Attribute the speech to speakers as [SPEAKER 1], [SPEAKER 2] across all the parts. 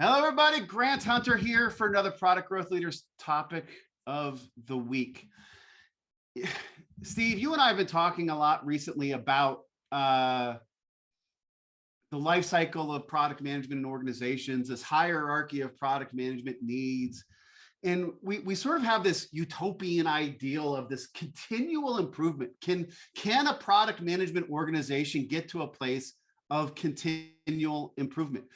[SPEAKER 1] Hello, everybody. Grant Hunter here for another Product Growth Leaders topic of the week. Steve, you and I have been talking a lot recently about the life cycle of product management in organizations, this hierarchy of product management needs. And we sort of have this utopian ideal of this continual improvement. Can a product management organization get to a place of continual improvement?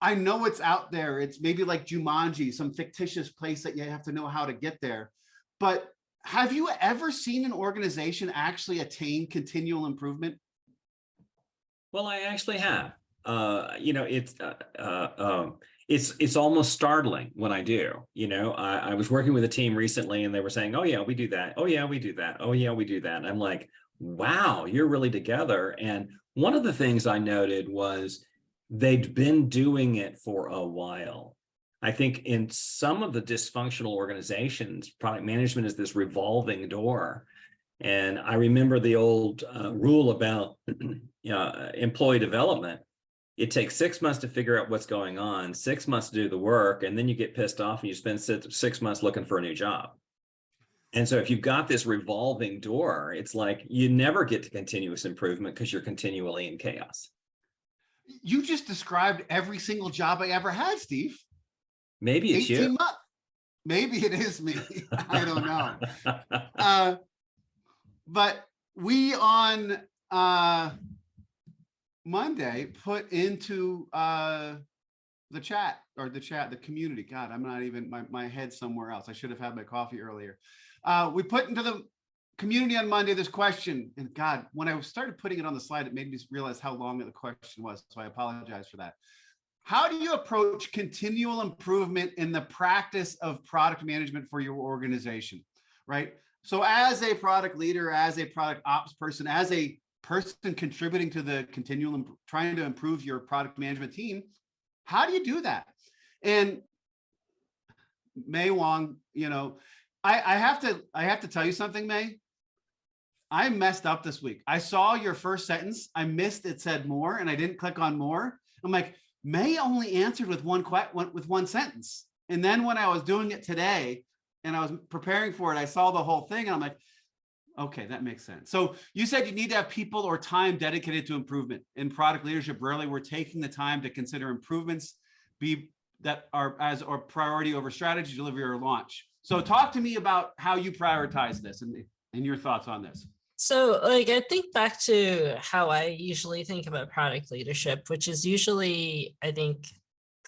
[SPEAKER 1] I know it's out there. It's maybe like Jumanji, some fictitious place that you have to know how to get there. But have you ever seen an organization actually attain continual improvement?
[SPEAKER 2] Well, I actually have. It's almost startling when I do. I was working with a team recently, and they were saying, "Oh yeah, we do that. Oh yeah, we do that. Oh yeah, we do that." And I'm like, "Wow, you're really together." And one of the things I noted was they'd been doing it for a while. I think in some of the dysfunctional organizations, product management is this revolving door. And I remember the old rule about employee development. It takes 6 months to figure out what's going on, 6 months to do the work, and then you get pissed off and you spend 6 months looking for a new job. And so if you've got this revolving door, it's like you never get to continuous improvement because you're continually in chaos.
[SPEAKER 1] You just described every single job I ever had, Steve.
[SPEAKER 2] Maybe it's 18
[SPEAKER 1] months. Maybe it is me. I don't know. But we on Monday put into the community. God, I'm not even, my head's somewhere else. I should have had my coffee earlier. We put into the community on Monday this question, and God, when I started putting it on the slide, it made me realize how long the question was. So I apologize for that. How do you approach continual improvement in the practice of product management for your organization, right? So as a product leader, as a product ops person, as a person contributing to the trying to improve your product management team, how do you do that? And Wong, I have to tell you something, May. I messed up this week. I saw your first sentence. I missed it said more, and I didn't click on more. I'm like, May only answered with one sentence. And then when I was doing it today and I was preparing for it, I saw the whole thing and I'm like, okay, that makes sense. So you said you need to have people or time dedicated to improvement. In product leadership, rarely we're taking the time to consider improvements that are as our priority over strategy, delivery, or launch. So talk to me about how you prioritize this and your thoughts on this.
[SPEAKER 3] So I think back to how I usually think about product leadership, which is usually, I think,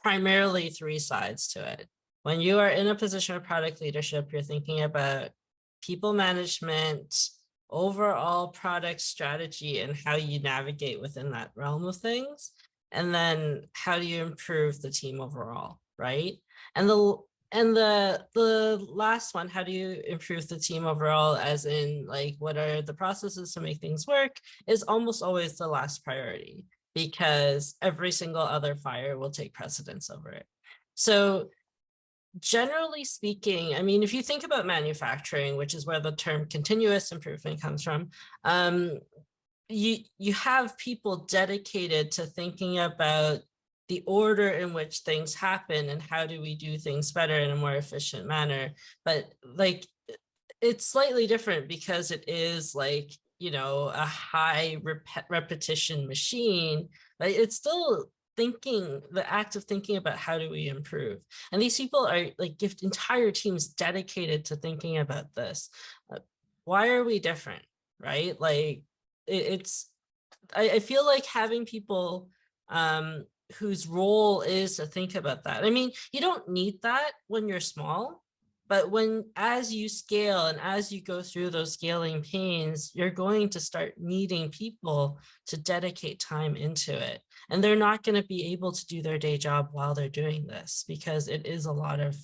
[SPEAKER 3] primarily three sides to it. When you are in a position of product leadership, you're thinking about people management, overall product strategy, and how you navigate within that realm of things. And then how do you improve the team overall, right? And the last one, how do you improve the team overall, as in what are the processes to make things work, is almost always the last priority, because every single other fire will take precedence over it. So generally speaking, I mean, if you think about manufacturing, which is where the term continuous improvement comes from, you have people dedicated to thinking about the order in which things happen and how do we do things better in a more efficient manner. But it's slightly different because it is a high repetition machine, but it's still the act of thinking about how do we improve. And these people are gift entire teams dedicated to thinking about this. Why are we different, right? I feel like having people whose role is to think about that. I mean, you don't need that when you're small, but as you scale and as you go through those scaling pains, you're going to start needing people to dedicate time into it. And they're not going to be able to do their day job while they're doing this, because it is a lot of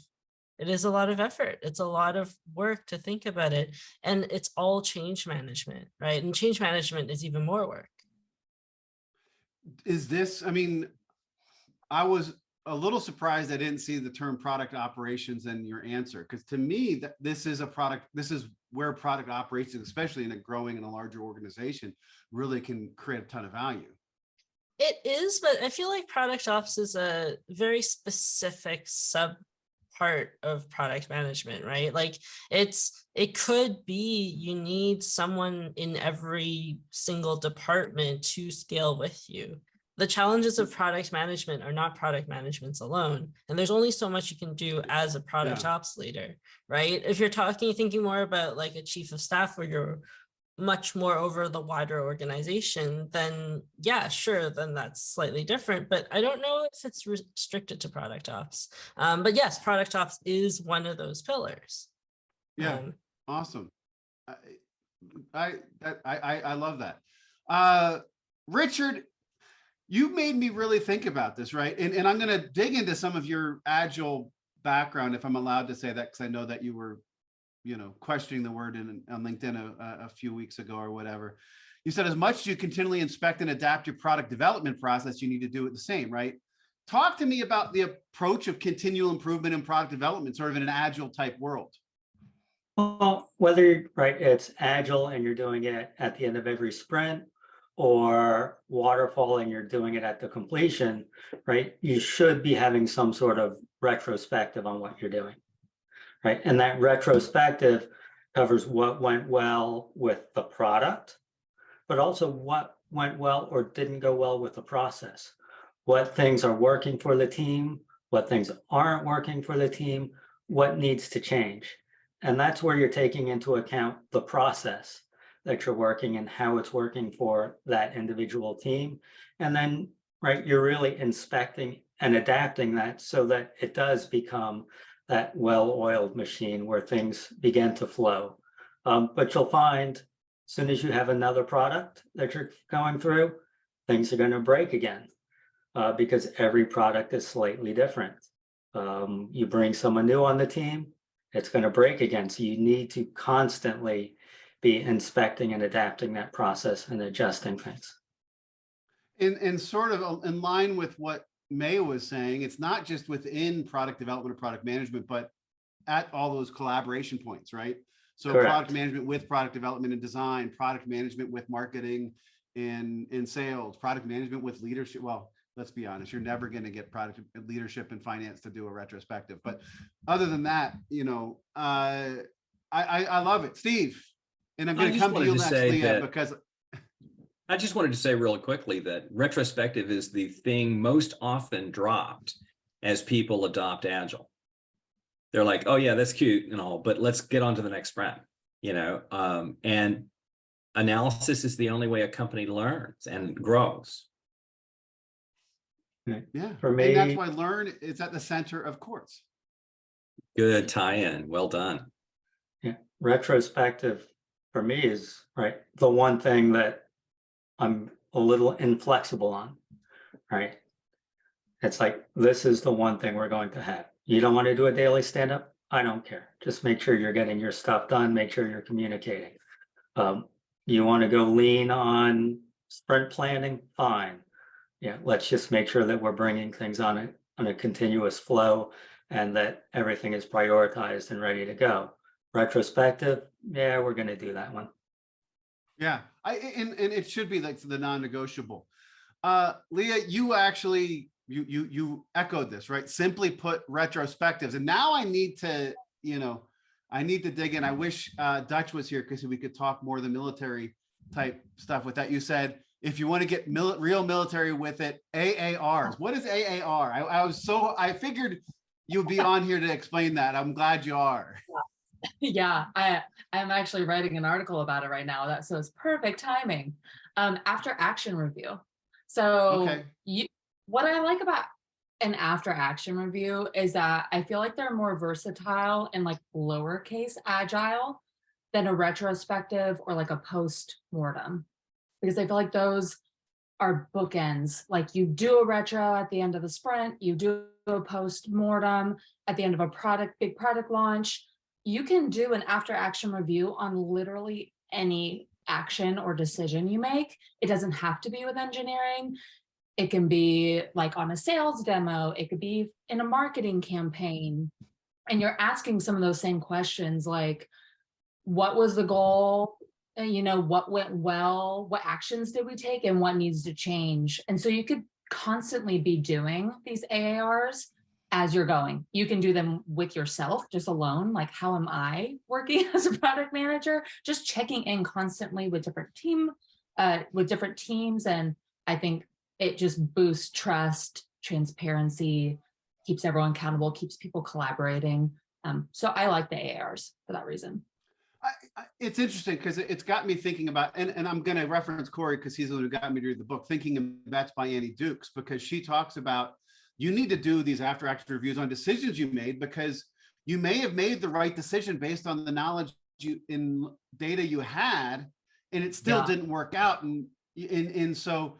[SPEAKER 3] effort. It's a lot of work to think about it. And it's all change management, right? And change management is even more work.
[SPEAKER 1] I was a little surprised I didn't see the term product operations in your answer, because to me, this is where product operations, especially in a growing and a larger organization, really can create a ton of value.
[SPEAKER 3] It is, but I feel like product ops is a very specific sub part of product management, right? Like it could be you need someone in every single department to scale with you. The challenges of product management are not product managements alone. And there's only so much you can do as a product ops leader, right? If you're thinking more about like a chief of staff where you're much more over the wider organization, then yeah, sure, then that's slightly different. But I don't know if it's restricted to product ops. But yes, product ops is one of those pillars.
[SPEAKER 1] Yeah, awesome. I love that. Richard, you made me really think about this, right? And I'm going to dig into some of your Agile background, if I'm allowed to say that, because I know that you were questioning the word on LinkedIn a few weeks ago or whatever. You said as much as you continually inspect and adapt your product development process, you need to do it the same, right? Talk to me about the approach of continual improvement in product development, sort of in an Agile type world.
[SPEAKER 4] Well, whether it's Agile and you're doing it at the end of every sprint, or waterfall and you're doing it at the completion, right? You should be having some sort of retrospective on what you're doing. Right. And that retrospective covers what went well with the product, but also what went well or didn't go well with the process. What things are working for the team, what things aren't working for the team, what needs to change. And that's where you're taking into account the process that you're working and how it's working for that individual team. And then, you're really inspecting and adapting that so that it does become that well-oiled machine where things begin to flow. But you'll find as soon as you have another product that you're going through, things are going to break again because every product is slightly different. You bring someone new on the team, it's going to break again. So you need to constantly be inspecting and adapting that process and adjusting things.
[SPEAKER 1] And sort of in line with what May was saying, it's not just within product development or product management, but at all those collaboration points, right? So
[SPEAKER 4] Correct.
[SPEAKER 1] Product management with product development and design, product management with marketing and sales, product management with leadership. Well, let's be honest, you're never going to get product leadership and finance to do a retrospective. But other than that, I love it. Steve, and I'm going to come to you next, Leah, because
[SPEAKER 2] I just wanted to say really quickly that retrospective is the thing most often dropped as people adopt Agile. They're like, oh yeah, that's cute and all, but let's get on to the next sprint, and analysis is the only way a company learns and grows.
[SPEAKER 1] Yeah,
[SPEAKER 4] for me,
[SPEAKER 1] and that's why learn is at the center of course.
[SPEAKER 2] Good tie-in, well done.
[SPEAKER 4] Yeah, retrospective for me is the one thing that I'm a little inflexible on, right? It's like, this is the one thing we're going to have. You don't want to do a daily stand-up? I don't care. Just make sure you're getting your stuff done. Make sure you're communicating. You want to go lean on sprint planning? Fine. Yeah, let's just make sure that we're bringing things on a continuous flow and that everything is prioritized and ready to go. Retrospective, yeah, we're going to do that one.
[SPEAKER 1] Yeah, and it should be like the non-negotiable. Leah, you actually you echoed this, right? Simply put, retrospectives. And now I need to dig in. I wish Dutch was here because we could talk more of the military type stuff with that. You said if you want to get real military with it, AARs. What is AAR? I figured you'd be on here to explain that. I'm glad you are.
[SPEAKER 5] Yeah, I'm actually writing an article about it right now. So it's perfect timing. After action review. So
[SPEAKER 1] okay.
[SPEAKER 5] What I like about an after action review is that I feel like they're more versatile and like lowercase agile than a retrospective or like a post-mortem, because I feel like those are bookends. Like you do a retro at the end of the sprint, you do a post-mortem at the end of a big product launch. You can do an after action review on literally any action or decision you make. It doesn't have to be with engineering. It can be like on a sales demo. It could be in a marketing campaign. And you're asking some of those same questions, like, what was the goal you know, what went well, what actions did we take, and what needs to change. And so you could constantly be doing these AARs as you're going. You can do them with yourself, just alone, like how am I working as a product manager, just checking in constantly with different teams. And I think it just boosts trust, transparency, keeps everyone accountable, keeps people collaborating. So I like the AARs for that reason.
[SPEAKER 1] It's interesting because it's got me thinking about, and I'm going to reference Cory because he's the one who got me to read the book, Thinking in Bets by Annie Dukes, because she talks about you need to do these after action reviews on decisions you made, because you may have made the right decision based on the knowledge in data you had, and it still didn't work out. And so,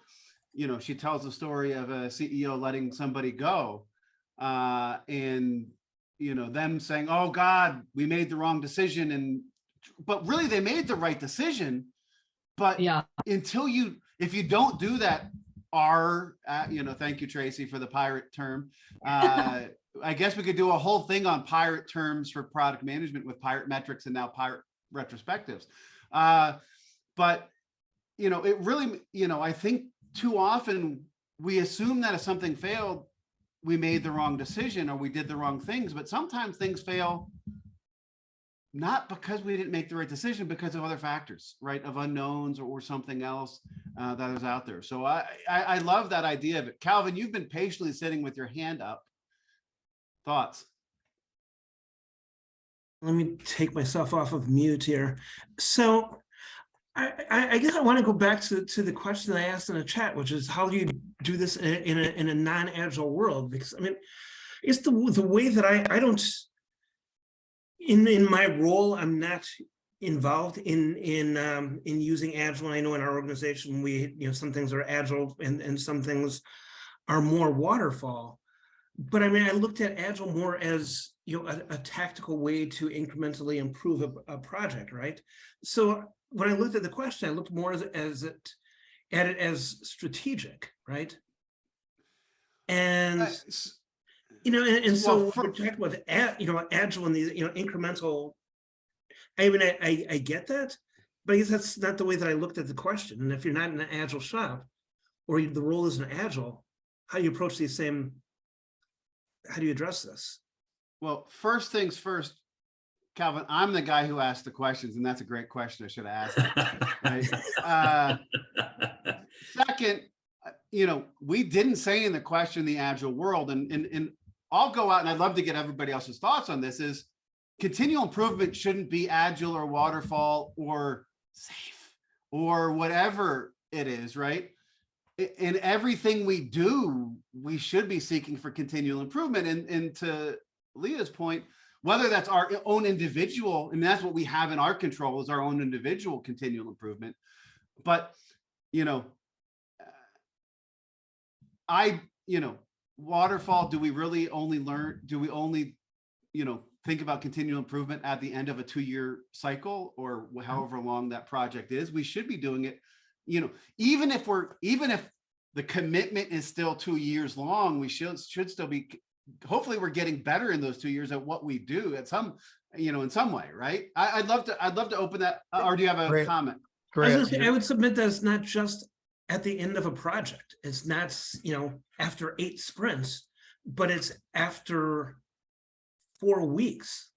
[SPEAKER 1] you know, she tells the story of a CEO letting somebody go, and, you know, them saying, oh God, we made the wrong decision. But really they made the right decision. But if you don't do that, you know, thank you, Tracy, for the pirate term. I guess we could do a whole thing on pirate terms for product management with pirate metrics and now pirate retrospectives. But, you know, it really, you know, I think too often we assume that if something failed, we made the wrong decision or we did the wrong things, but sometimes things fail not because we didn't make the right decision, because of other factors, right? Of unknowns or something else that is out there. So I love that idea of it. Calvin, you've been patiently sitting with your hand up. Thoughts?
[SPEAKER 6] Let me take myself off of mute here. So I guess I want to go back to the question I asked in the chat, which is how do you do this in a non-agile world? Because I mean, it's the way that I don't, in my role, I'm not involved in using agile. I know in our organization we, you know, some things are agile and some things are more waterfall. But I mean, I looked at agile more as, you know, a tactical way to incrementally improve a project, right? So when I looked at the question, I looked more at it as strategic, right? And you know, and so we're talking about you know, agile and these, you know, incremental. I mean, I get that, but I guess that's not the way that I looked at the question. And if you're not in an agile shop, or the role isn't agile, how do you approach these same? How do you address this?
[SPEAKER 1] Well, first things first, Calvin, I'm the guy who asked the questions, and that's a great question. I should have asked it, right? Second, you know, we didn't say in the question the agile world, and I'll go out and I'd love to get everybody else's thoughts on this, is continual improvement shouldn't be agile or waterfall or safe or whatever it is, right? In everything we do, we should be seeking for continual improvement. And to Leah's point, whether that's our own individual, and that's what we have in our control, is our own individual continual improvement. But, you know, you know, waterfall, do we really only learn, do we only, you know, think about continual improvement at the end of a 2-year cycle or however long that project is? We should be doing it, you know, even if the commitment is still 2 years long, we should still be, hopefully we're getting better in those 2 years at what we do at some, you know, in some way, right? I'd love to open that, or do you have a comment?
[SPEAKER 6] I would submit that it's not just at the end of a project. It's not, you know, after 8 sprints, but it's after 4 weeks.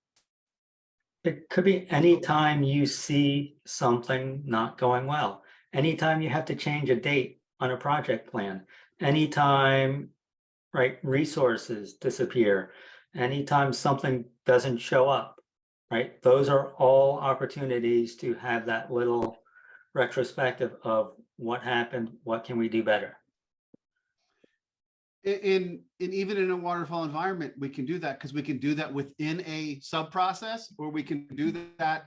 [SPEAKER 4] It could be anytime you see something not going well, anytime you have to change a date on a project plan, anytime, right, resources disappear, anytime something doesn't show up, right? Those are all opportunities to have that little retrospective of what happened, what can we do better?
[SPEAKER 1] In even in a waterfall environment, we can do that because we can do that within a sub process, or we can do that,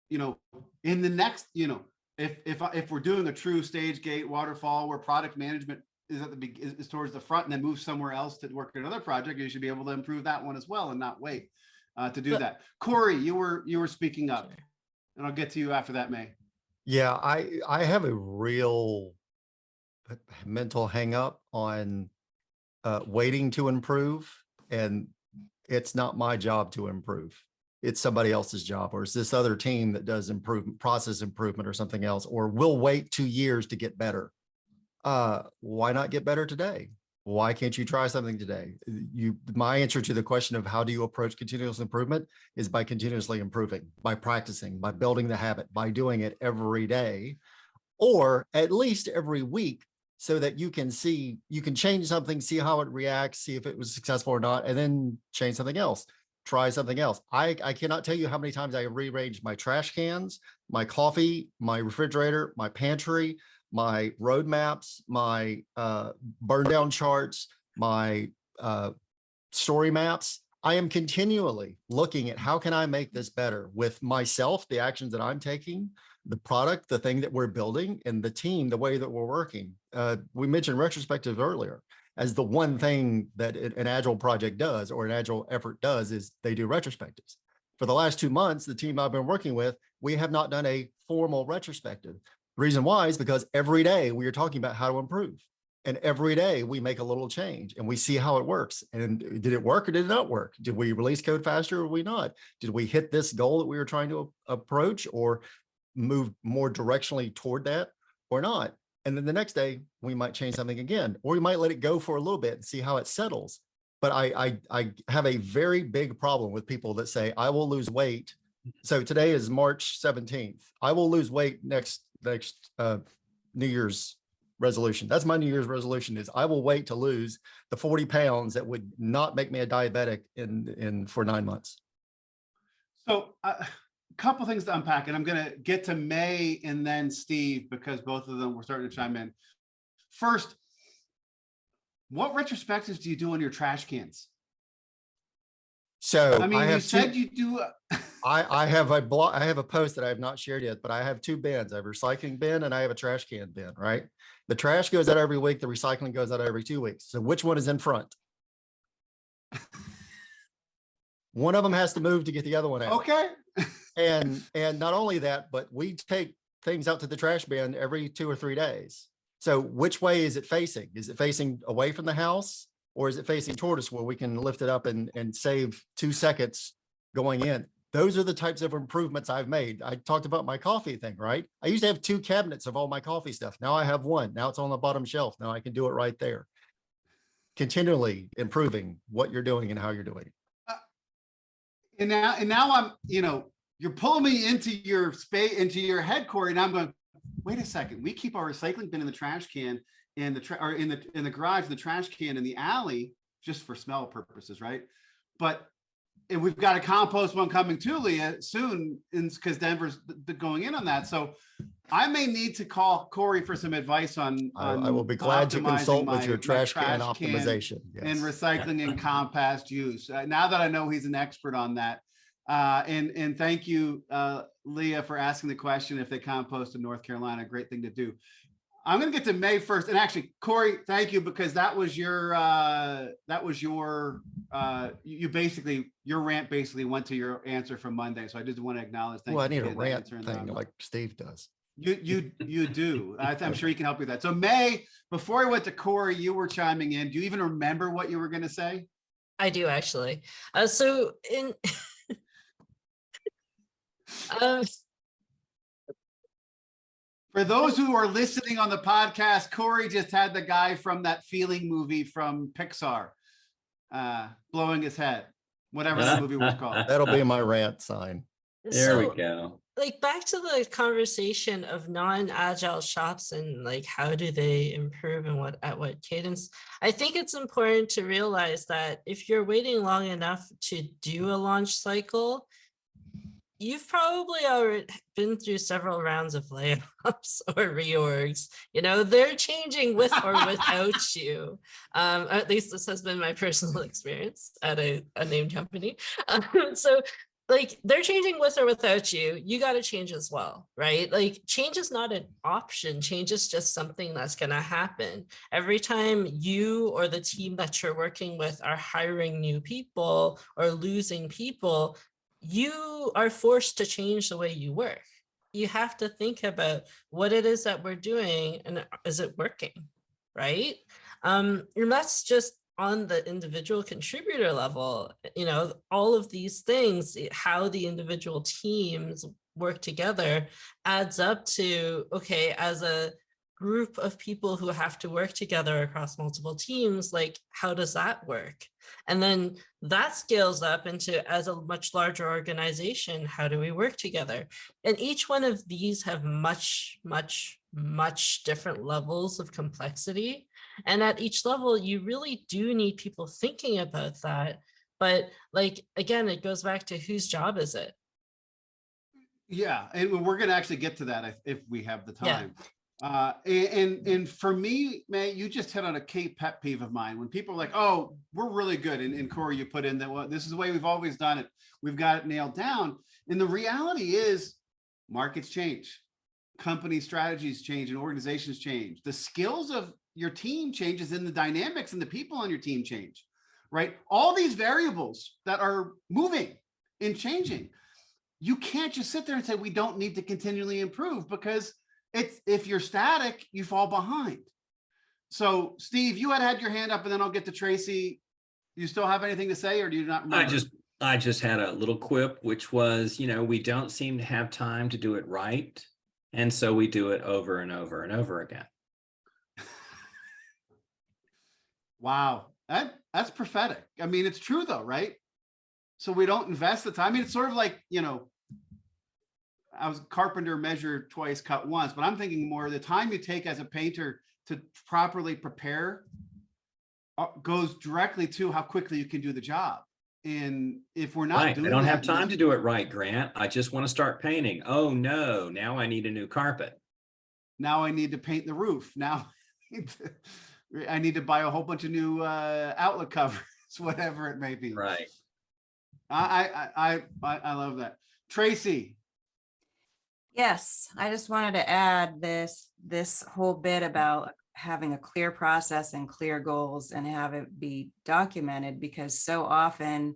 [SPEAKER 1] you know, in the next, you know, if we're doing a true stage gate waterfall where product management is at is towards the front and then moves somewhere else to work on another project, you should be able to improve that one as well and not wait to do that. Cory, you were speaking up, and I'll get to you after that, May.
[SPEAKER 7] Yeah, I have a real mental hang up on waiting to improve, and it's not my job to improve. it's somebody else's job, or it's this other team that does improvement, process improvement or something else, or we'll wait 2 years to get better. Why not get better today? Why can't you try something today? My answer to the question of how do you approach continuous improvement is by continuously improving, by practicing, by building the habit, by doing it every day, or at least every week, so that you can change something, see how it reacts, see if it was successful or not, and then change something else, try something else. I cannot tell you how many times I rearranged my trash cans, my coffee, my refrigerator, my pantry, my road maps, my burn down charts, my story maps. I am continually looking at how can I make this better with myself, the actions that I'm taking, the product, the thing that we're building, and the team, the way that we're working. We mentioned retrospective earlier as the one thing that an Agile project does, or an Agile effort does, is they do retrospectives. For the last 2 months, the team I've been working with, we have not done a formal retrospective. The reason why is because every day we are talking about how to improve. And every day we make a little change and we see how it works. And did it work or did it not work? Did we release code faster or we not? Did we hit this goal that we were trying to approach, or move more directionally toward that or not? And then the next day we might change something again, or we might let it go for a little bit and see how it settles. But I have a very big problem with people that say, I will lose weight. So today is March 17th. I will lose weight next New Year's resolution. That's my New Year's resolution, is I will wait to lose the 40 pounds that would not make me a diabetic for 9 months.
[SPEAKER 1] So a couple things to unpack, and I'm going to get to May and then Steve, because both of them were starting to chime in. First, what retrospectives do you do on your trash cans?
[SPEAKER 7] So
[SPEAKER 1] I mean, you said you do.
[SPEAKER 7] I have a post that I have not shared yet, but I have 2 bins. I have a recycling bin and I have a trash can bin, right? The trash goes out every week. The recycling goes out every 2 weeks. So which one is in front? One of them has to move to get the other one out.
[SPEAKER 1] Okay.
[SPEAKER 7] And not only that, but we take things out to the trash bin every 2 or 3 days. So which way is it facing? Is it facing away from the house, or is it facing toward us where we can lift it up and save 2 seconds going in? Those are the types of improvements I've made. I talked about my coffee thing, right? I used to have 2 cabinets of all my coffee stuff. Now I have 1. Now it's on the bottom shelf. Now I can do it right there. Continually improving what you're doing and how you're doing it.
[SPEAKER 1] And now I'm, you're pulling me into your space, into your head, Cory, and I'm going, wait a second. We keep our recycling bin in the trash can in the garage, the trash can in the alley, just for smell purposes, right? And we've got a compost one coming too, Leah, soon, because Denver's going in on that. So I may need to call Cory for some advice on
[SPEAKER 7] I will be glad to consult with your trash can
[SPEAKER 1] can
[SPEAKER 7] optimization. Yes.
[SPEAKER 1] and recycling and compost use. Now that I know he's an expert on that. And thank you, Leah, for asking the question if they compost in North Carolina. Great thing to do. I'm going to get to May 1st. And actually, Cory, thank you, because that was your your rant basically went to your answer from Monday. So I just want to acknowledge.
[SPEAKER 7] Well, I need a rant thing like Steve does.
[SPEAKER 1] You do. I'm sure he can help you with that. So May, before I went to Cory, you were chiming in. Do you even remember what you were going to say?
[SPEAKER 3] I do, actually. So in
[SPEAKER 1] for those who are listening on the podcast, Cory just had the guy from that Feeling movie from Pixar blowing his head, whatever that movie was called.
[SPEAKER 7] That'll be my rant sign.
[SPEAKER 2] There we go.
[SPEAKER 3] Like, back to the conversation of non-agile shops and like how do they improve and at what cadence. I think it's important to realize that if you're waiting long enough to do a launch cycle, you've probably already been through several rounds of layoffs or reorgs. They're changing with or without you. At least this has been my personal experience at a named company. So like, they're changing with or without you. You got to change as well, right? Like, change is not an option. Change is just something that's going to happen. Every time you or the team that you're working with are hiring new people or losing people, you are forced to change the way you work. You have to think about what it is that we're doing and is it working, right? And that's just on the individual contributor level, all of these things, how the individual teams work together adds up to, okay, as a group of people who have to work together across multiple teams, like how does that work? And then that scales up into, as a much larger organization, how do we work together? And each one of these have much different levels of complexity. And at each level, you really do need people thinking about that. But like, again, it goes back to whose job is it?
[SPEAKER 1] Yeah, and we're going to actually get to that if we have the
[SPEAKER 3] Yeah.
[SPEAKER 1] time. And for me, May, you just hit on a key pet peeve of mine when people are like, oh, we're really good. And Cory, you put in that, well, this is the way we've always done it. We've got it nailed down. And the reality is markets change, company strategies change, and organizations change. The skills of your team changes, and the dynamics and the people on your team change, right? All these variables that are moving and changing. You can't just sit there and say, we don't need to continually improve, because if you're static, you fall behind. So Steve, you had your hand up, and then I'll get to Tracy. You still have anything to say, or do you not remember?
[SPEAKER 2] I just had a little quip, which was, we don't seem to have time to do it right. And so we do it over and over and over again.
[SPEAKER 1] Wow. That's prophetic. I mean, it's true though, right? So we don't invest the time. I mean, it's sort of like, I was carpenter, measure twice, cut once, but I'm thinking more the time you take as a painter to properly prepare goes directly to how quickly you can do the job. And if we're not doing
[SPEAKER 2] I don't
[SPEAKER 1] that,
[SPEAKER 2] have time to do it right, Grant. I just want to start painting. Oh no, now I need a new carpet.
[SPEAKER 1] Now I need to paint the roof. Now I need to buy a whole bunch of new outlet covers, whatever it may be.
[SPEAKER 2] Right.
[SPEAKER 1] I love that. Tracy.
[SPEAKER 8] Yes, I just wanted to add this whole bit about having a clear process and clear goals and have it be documented, because so often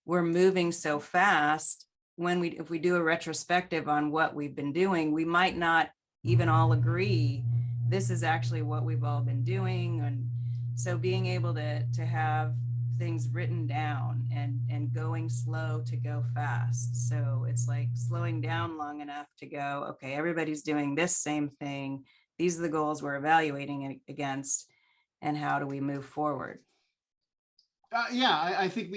[SPEAKER 8] we're moving so fast. If we do a retrospective on what we've been doing, we might not even all agree this is actually what we've all been doing. And so being able to have things written down and going slow to go fast. So it's like slowing down long enough to go, okay, everybody's doing this same thing. These are the goals we're evaluating it against, and how do we move forward?
[SPEAKER 1] Yeah, I think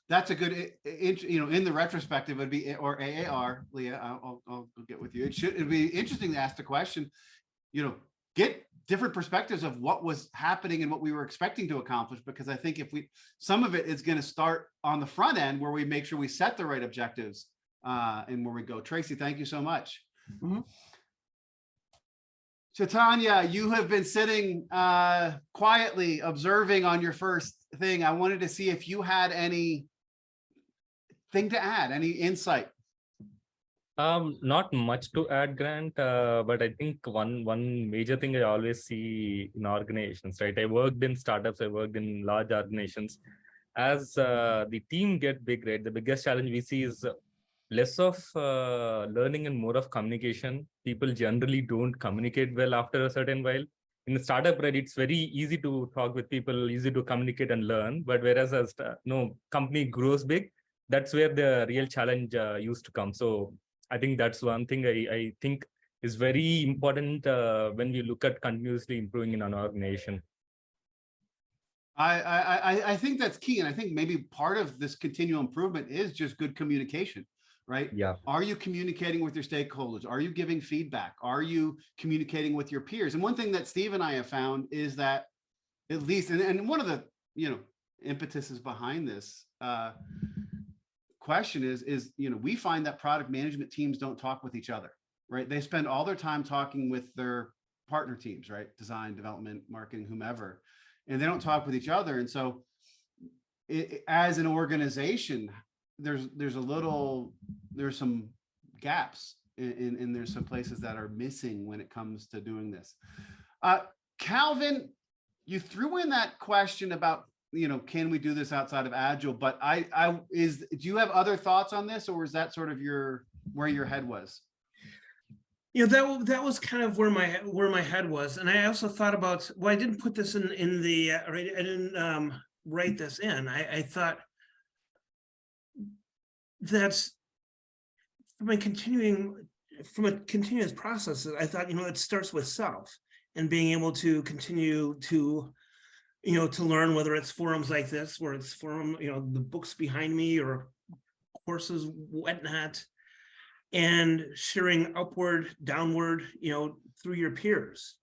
[SPEAKER 1] that's a good, in the retrospective would be, or AAR, Leah, I'll get with you. It'd be interesting to ask the question, get different perspectives of what was happening and what we were expecting to accomplish, because I think some of it is going to start on the front end where we make sure we set the right objectives and where we go. Tracy, thank you so much.
[SPEAKER 8] Mm-hmm.
[SPEAKER 1] Chaitanya, you have been sitting quietly observing on your first thing. I wanted to see if you had anything to add, any insight.
[SPEAKER 9] Not much to add, Grant, but I think one major thing I always see in organizations, right? I worked in startups, I worked in large organizations. As the team get big, right? The biggest challenge we see is less of learning and more of communication. People generally don't communicate well after a certain while. In the startup, right, it's very easy to talk with people, easy to communicate and learn. But whereas as company grows big, that's where the real challenge used to come. So I think that's one thing I think is very important when we look at continuously improving in an organization.
[SPEAKER 1] I think that's key. And I think maybe part of this continual improvement is just good communication, right?
[SPEAKER 9] Yeah.
[SPEAKER 1] Are you communicating with your stakeholders? Are you giving feedback? Are you communicating with your peers? And one thing that Steve and I have found is that at least, and one of the, impetuses behind this question is, we find that product management teams don't talk with each other, right? They spend all their time talking with their partner teams, right? Design, development, marketing, whomever, and they don't talk with each other. And so as an organization, there's some gaps and there's some places that are missing when it comes to doing this. Calvin, you threw in that question about, can we do this outside of Agile? But do you have other thoughts on this, or is that sort of where your head was?
[SPEAKER 6] that was kind of where my head was, and I also thought about. Well, I didn't put this in the right. I didn't write this in. I thought that's from a continuous process. I thought it starts with self and being able to continue to to learn, whether it's forums like this, where it's the books behind me or courses, whatnot, and sharing upward, downward, through your peers.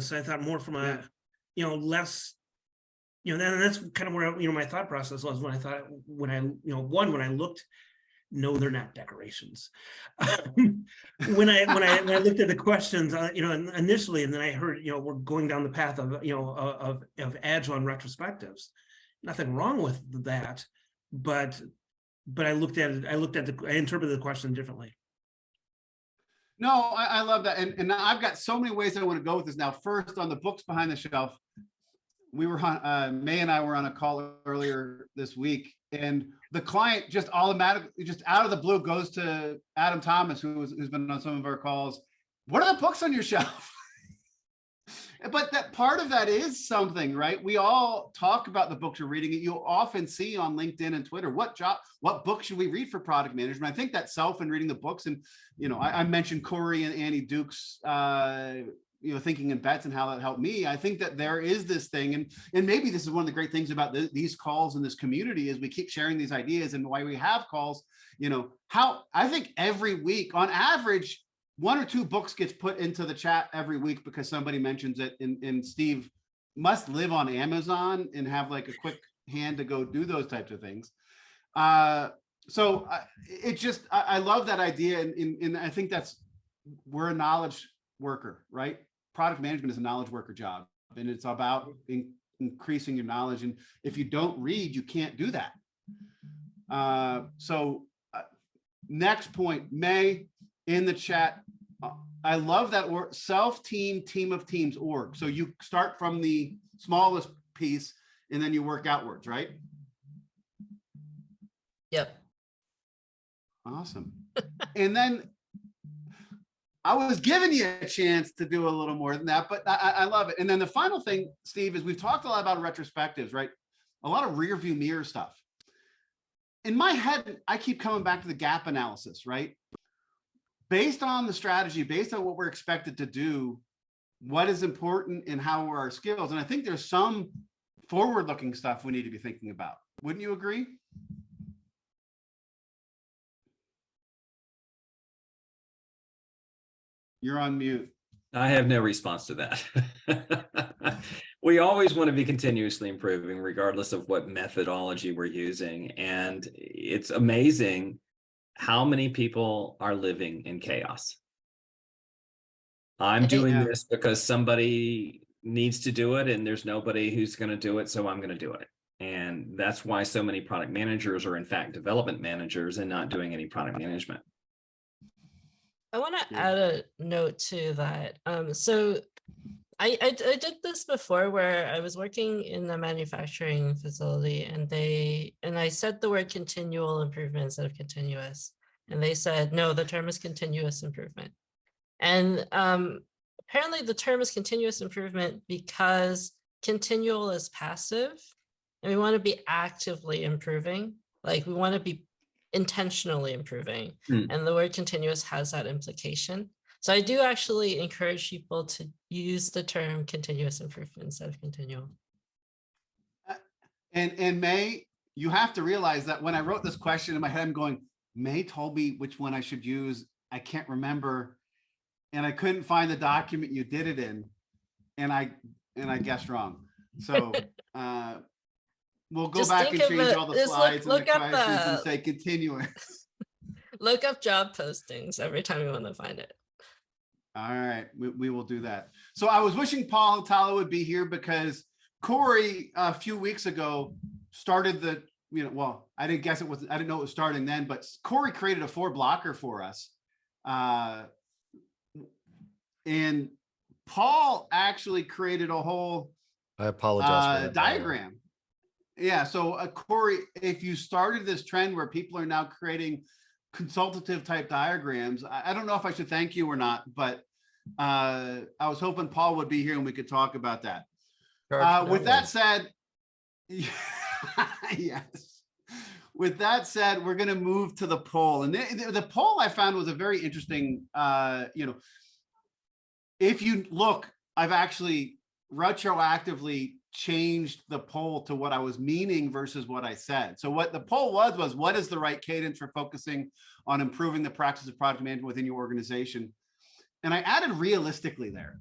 [SPEAKER 6] So I thought more from a, less, and that's kind of where, my thought process was when I looked, no, they're not decorations. when I looked at the questions, initially, and then I heard, we're going down the path of, of Agile and retrospectives. Nothing wrong with that, but I looked at it. I interpreted the question differently.
[SPEAKER 1] No, I love that. And I've got so many ways I want to go with this now. First, on the books behind the shelf, we were on, May and I were on a call earlier this week, and the client just automatically, just out of the blue, goes to Adam Thomas, who's been on some of our calls. What are the books on your shelf? But that part of that is something, right? We all talk about the books we're reading. You'll often see on LinkedIn and Twitter, what book should we read for product management? I think that self and reading the books, and I mentioned Cory and Annie Duke's thinking in bets and how that helped me. I think that there is this thing, and maybe this is one of the great things about these calls in this community is we keep sharing these ideas, and why we have calls, how I think every week on average, 1 or 2 books gets put into the chat every week because somebody mentions it, and Steve must live on Amazon and have like a quick hand to go do those types of things. So I love that idea, and I think we're a knowledge worker, right? Product management is a knowledge worker job, and it's about increasing your knowledge. And if you don't read, you can't do that. Next point, May, in the chat, I love that word, self-team, team of teams, org. So you start from the smallest piece and then you work outwards, right?
[SPEAKER 3] Yep.
[SPEAKER 1] Awesome. And then I was giving you a chance to do a little more than that, but I love it. And then the final thing, Steve, is we've talked a lot about retrospectives, right? A lot of rear view mirror stuff. In my head, I keep coming back to the gap analysis, right? Based on the strategy, based on what we're expected to do, what is important and how are our skills? And I think there's some forward-looking stuff we need to be thinking about. Wouldn't you agree? You're on mute.
[SPEAKER 2] I have no response to that. We always want to be continuously improving, regardless of what methodology we're using. And it's amazing how many people are living in chaos. I'm doing this because somebody needs to do it, and there's nobody who's going to do it, so I'm going to do it. And that's why so many product managers are in fact development managers and not doing any product management.
[SPEAKER 3] I want to add a note to that. So I did this before, where I was working in a manufacturing facility, and I said the word continual improvement instead of continuous, and they said, no, the term is continuous improvement. And apparently the term is continuous improvement because continual is passive, and we want to be actively improving. Like, we want to be intentionally improving, and the word continuous has that implication. So I do actually encourage people to use the term continuous improvement instead of continual.
[SPEAKER 1] And May, you have to realize that when I wrote this question in my head, I'm going, May told me which one I should use. I can't remember, and I couldn't find the document you did it in, and I guessed wrong. So we'll go back and change all the slides and the questions and say continuous.
[SPEAKER 3] Look up job postings every time you want to find it.
[SPEAKER 1] All right, we will do that. So I was wishing Paul Tala would be here because Cory a few weeks ago started the, well, I didn't know it was starting then, but Cory created a 4-blocker for us. And Paul actually created a whole
[SPEAKER 7] I apologize for that,
[SPEAKER 1] diagram. Yeah, so Cory, if you started this trend where people are now creating consultative type diagrams. I don't know if I should thank you or not, but I was hoping Paul would be here and we could talk about that. With that said, yes. With that said, we're going to move to the poll, and the poll I found was a very interesting. If you look, I've actually retroactively changed the poll to what I was meaning versus what I said. So what the poll was what is the right cadence for focusing on improving the practice of product management within your organization? And I added realistically there.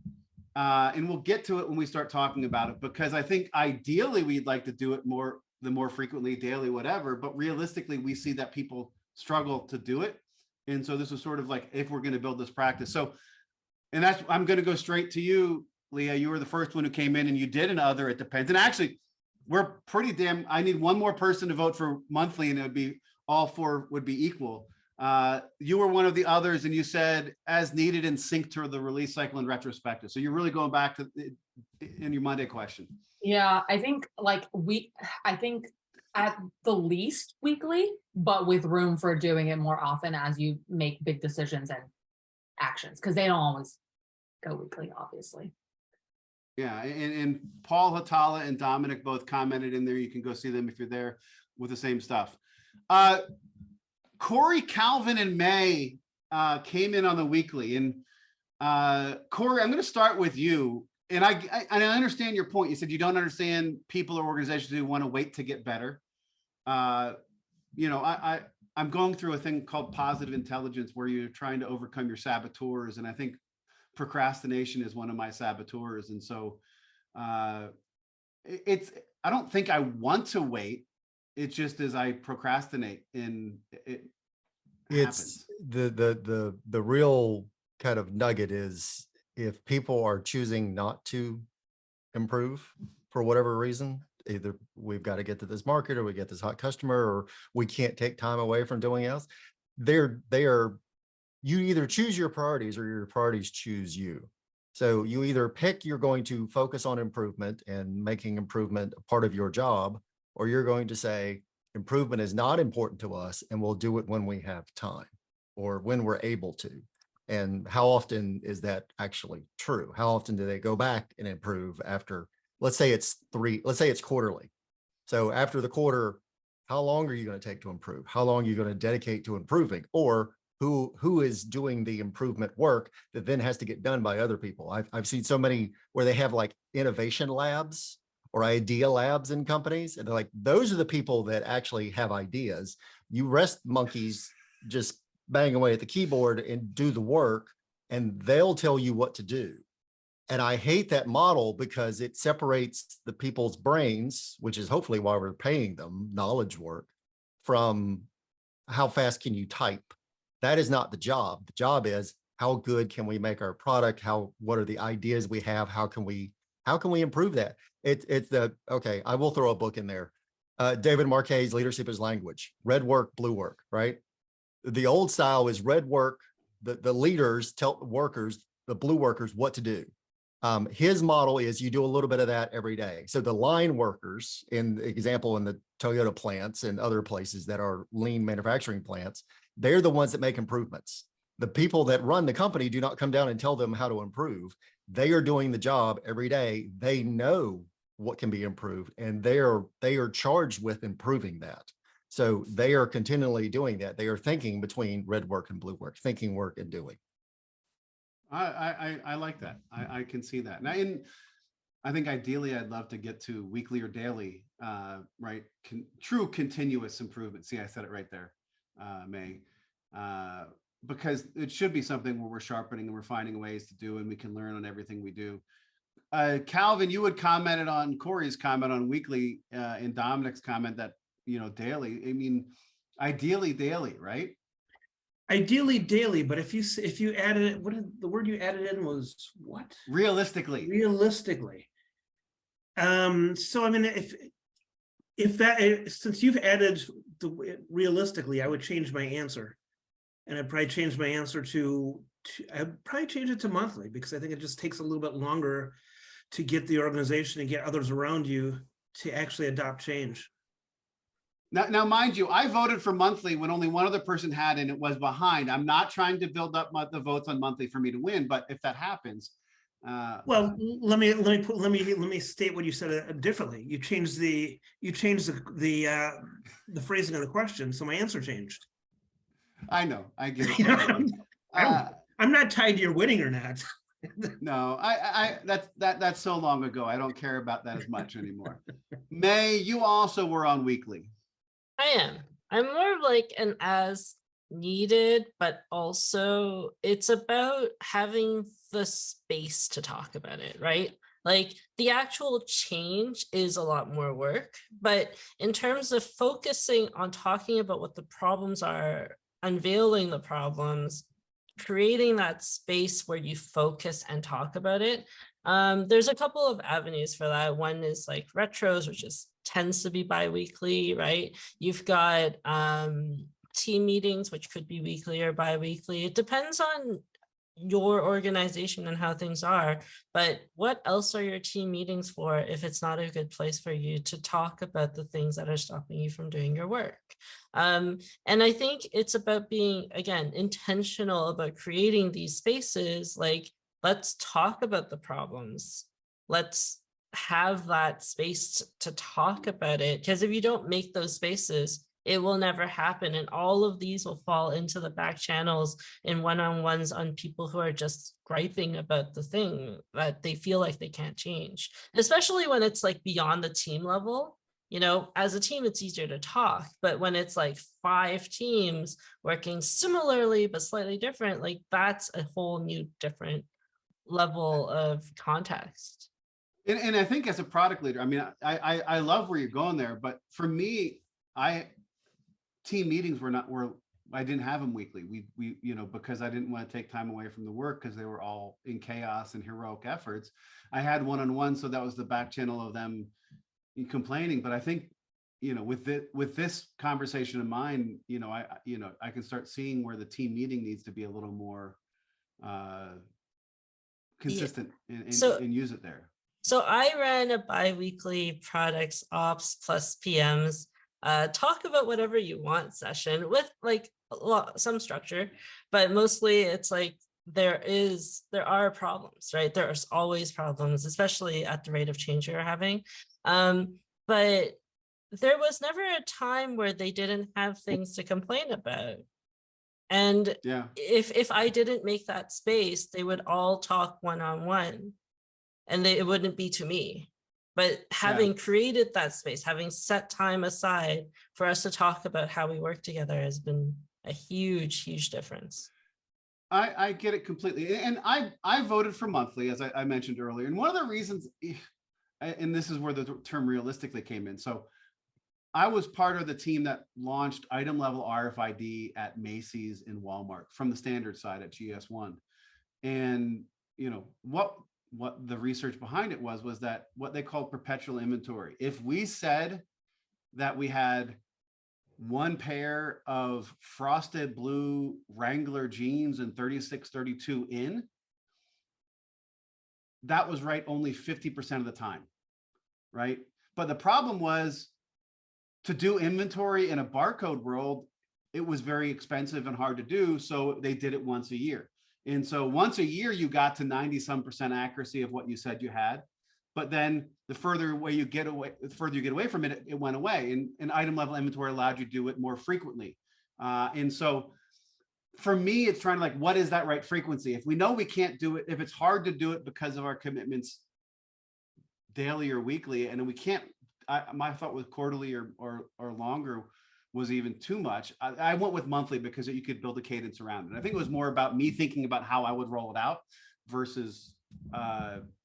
[SPEAKER 1] And we'll get to it when we start talking about it, because I think ideally we'd like to do it more frequently, daily, whatever, but realistically we see that people struggle to do it. And so this is sort of like, if we're going to build this practice. So, and that's, I'm going to go straight to you, Leah. You were the first one who came in and you did an other, it depends. And actually we're pretty damn, I need one more person to vote for monthly and it would be all four would be equal. You were one of the others and you said as needed and sync to the release cycle and retrospective. So you're really going back to in your Monday question.
[SPEAKER 5] Yeah, I think at the least weekly, but with room for doing it more often as you make big decisions and actions, because they don't always go weekly, obviously.
[SPEAKER 1] Yeah, and Paul Hatala and Dominic both commented in there. You can go see them if you're there with the same stuff. Cory, Calvin, and May came in on the weekly. And Cory, I'm going to start with you. And I understand your point. You said you don't understand people or organizations who want to wait to get better. I'm going through a thing called positive intelligence where you're trying to overcome your saboteurs. And I think procrastination is one of my saboteurs. And so I don't think I want to wait. It's just as I procrastinate and it's
[SPEAKER 7] the real kind of nugget is if people are choosing not to improve for whatever reason, either we've got to get to this market or we get this hot customer or we can't take time away from doing else. You either choose your priorities or your priorities choose you. So you either pick you're going to focus on improvement and making improvement a part of your job, or you're going to say improvement is not important to us and we'll do it when we have time or when we're able to. And how often is that actually true? How often do they go back and improve after, let's say it's quarterly. So after the quarter, how long are you going to take to improve? How long are you going to dedicate to improving? Or who is doing the improvement work that then has to get done by other people? I've seen so many where they have like innovation labs or idea labs in companies. And they're like, those are the people that actually have ideas. You rest monkeys just bang away at the keyboard and do the work, and they'll tell you what to do. And I hate that model because it separates the people's brains, which is hopefully why we're paying them knowledge work, from how fast can you type. That is not the job. The job is how good can we make our product? What are the ideas we have? How can we improve that? Okay, I will throw a book in there. David Marquet's Leadership is Language, red work, blue work, right? The old style is red work. The leaders tell workers, the blue workers, what to do. His model is you do a little bit of that every day. So the line workers, in example, in the Toyota plants and other places that are lean manufacturing plants, they're the ones that make improvements. The people that run the company do not come down and tell them how to improve. They are doing the job every day. They know what can be improved, and they are charged with improving that. So they are continually doing that. They are thinking between red work and blue work, thinking, work, and doing.
[SPEAKER 1] I like that. I can see that. And I think ideally I'd love to get to weekly or daily, right? True continuous improvement. See, I said it right there, May. Because it should be something where we're sharpening and we're finding ways to do, and we can learn on everything we do. Calvin, you had commented on Cory's comment on weekly and Dominic's comment that, daily. I mean, ideally daily, right?
[SPEAKER 6] Ideally daily, but if you added it, the word you added in was what?
[SPEAKER 1] Realistically.
[SPEAKER 6] Realistically. So I mean, since you've added the realistically, I would change my answer, and I'd probably change my answer I'd probably change it to monthly, because I think it just takes a little bit longer to get the organization and get others around you to actually adopt change.
[SPEAKER 1] Now, mind you, I voted for monthly when only one other person had, and it was behind. I'm not trying to build up the votes on monthly for me to win, but if that happens,
[SPEAKER 6] Well, let me state what you said differently. You changed the phrasing of the question, so my answer changed.
[SPEAKER 1] I know, I get it.
[SPEAKER 6] You know,
[SPEAKER 1] completely.
[SPEAKER 6] I'm not tied to your winning or not.
[SPEAKER 1] No, that's so long ago. I don't care about that as much anymore. May, you also were on weekly.
[SPEAKER 3] I am. I'm more of like an as needed, but also it's about having the space to talk about it, right? Like the actual change is a lot more work, but in terms of focusing on talking about what the problems are, unveiling the problems, creating that space where you focus and talk about it. There's a couple of avenues for that. One is like retros, which is tends to be bi-weekly, right? You've got team meetings, which could be weekly or bi-weekly. It depends on your organization and how things are, but what else are your team meetings for if it's not a good place for you to talk about the things that are stopping you from doing your work? And I think it's about being, again, intentional about creating these spaces. Like, let's talk about the problems. Let's have that space to talk about it, because if you don't make those spaces, it will never happen. And all of these will fall into the back channels in one-on-ones on people who are just griping about the thing that they feel like they can't change, especially when it's like beyond the team level. You know, as a team, it's easier to talk, but when it's like 5 teams working similarly, but slightly different, like that's a whole new different level of context.
[SPEAKER 1] And I think as a product leader, I mean, I love where you're going there, but for me, team meetings I didn't have them weekly. We you know, because I didn't want to take time away from the work because they were all in chaos and heroic efforts. I had one-on-one, so that was the back channel of them complaining. But I think, you know, with this conversation in mind, you know, I can start seeing where the team meeting needs to be a little more consistent and use it there.
[SPEAKER 3] So I ran a bi-weekly products ops plus PMs talk about whatever you want session with like some structure, but mostly it's like there are problems, right? There's always problems, especially at the rate of change you're having. But there was never a time where they didn't have things to complain about. And
[SPEAKER 1] yeah,
[SPEAKER 3] if I didn't make that space, they would all talk one-on-one and it wouldn't be to me. But having created that space, having set time aside for us to talk about how we work together has been a huge, huge difference.
[SPEAKER 1] I get it completely. And I voted for monthly, as I mentioned earlier. And one of the reasons, and this is where the term realistically came in. So I was part of the team that launched item level RFID at Macy's and Walmart from the standard side at GS1. And, you know, what the research behind it was that what they called perpetual inventory. If we said that we had one pair of frosted blue Wrangler jeans and 36-32 in, that was right only 50% of the time, right? But the problem was, to do inventory in a barcode world, it was very expensive and hard to do. So they did it once a year. And so once a year, you got to 90-some% accuracy of what you said you had. But then the further away you get away from it, it went away. And item level inventory allowed you to do it more frequently. And so for me, it's trying to like, what is that right frequency? If we know we can't do it, if it's hard to do it because of our commitments daily or weekly, and we can't, my thought with quarterly or longer was even too much. I went with monthly because you could build a cadence around it. I think it was more about me thinking about how I would roll it out versus